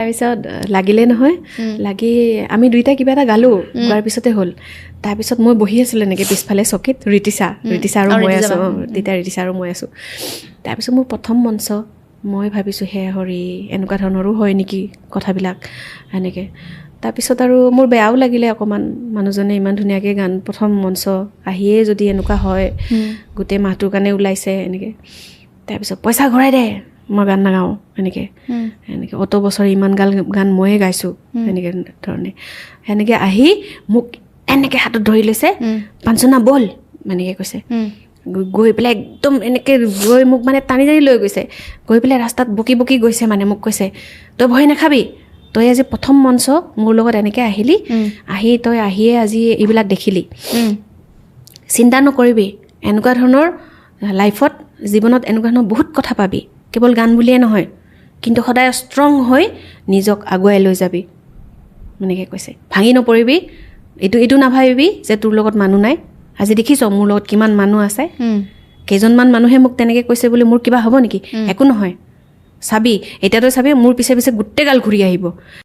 তাৰপিছত লাগিলে নহয় লাগি আমি দুইটা কিবা এটা গালোঁ গোৱাৰ পিছতে হ'ল তাৰপিছত মই বহি আছিলোঁ এনেকৈ পিছফালে চকীত ঋতিছা আৰু মই আছোঁ তেতিয়া ঋতিছা আৰু মই আছোঁ তাৰপিছত মোৰ প্ৰথম মঞ্চ মই ভাবিছোঁ হে হৰি এনেকুৱা ধৰণৰো হয় নেকি কথাবিলাক এনেকৈ তাৰপিছত আৰু মোৰ বেয়াও লাগিলে অকণমান মানুহজনে ইমান ধুনীয়াকৈ গান প্ৰথম মঞ্চ আহিয়ে যদি এনেকুৱা হয় গোটেই মাহটোৰ কাৰণে ওলাইছে এনেকৈ তাৰপিছত পইচা ঘূৰাই দে মই গান নাগাওঁ এনেকৈ অত বছৰ ইমান গান ময়ে গাইছোঁ এনেকৈ ধৰণে সেনেকৈ আহি মোক এনেকৈ হাতত ধৰি লৈছে পাঞ্চনা ব'ল এনেকৈ কৈছে গৈ পেলাই একদম এনেকৈ গৈ মোক মানে টানি টানি লৈ গৈছে গৈ পেলাই ৰাস্তাত বকি বকি গৈছে মানে মোক কৈছে তই ভয় নাখাবি তই আজি প্ৰথম মঞ্চ মোৰ লগত এনেকৈ আহিলি আহি তই আহিয়ে আজি এইবিলাক দেখিলি চিন্তা নকৰিবি এনেকুৱা ধৰণৰ লাইফত জীৱনত এনেকুৱা ধৰণৰ বহুত কথা পাবি কেৱল গান বুলিয়ে নহয় কিন্তু সদায় ষ্ট্ৰং হৈ নিজক আগুৱাই লৈ যাবি এনেকৈ কৈছে ভাঙি নপৰিবি এইটো নাভাবিবি যে তোৰ লগত মানুহ নাই আজি দেখিছ মোৰ লগত কিমান মানুহ আছে কেইজনমান মানুহে মোক তেনেকৈ কৈছে বুলি মোৰ কিবা হ'ব নেকি একো নহয় চাবি এতিয়াতো চাবি মোৰ পিছে পিছে গোটেই গাল ঘূৰি আহিব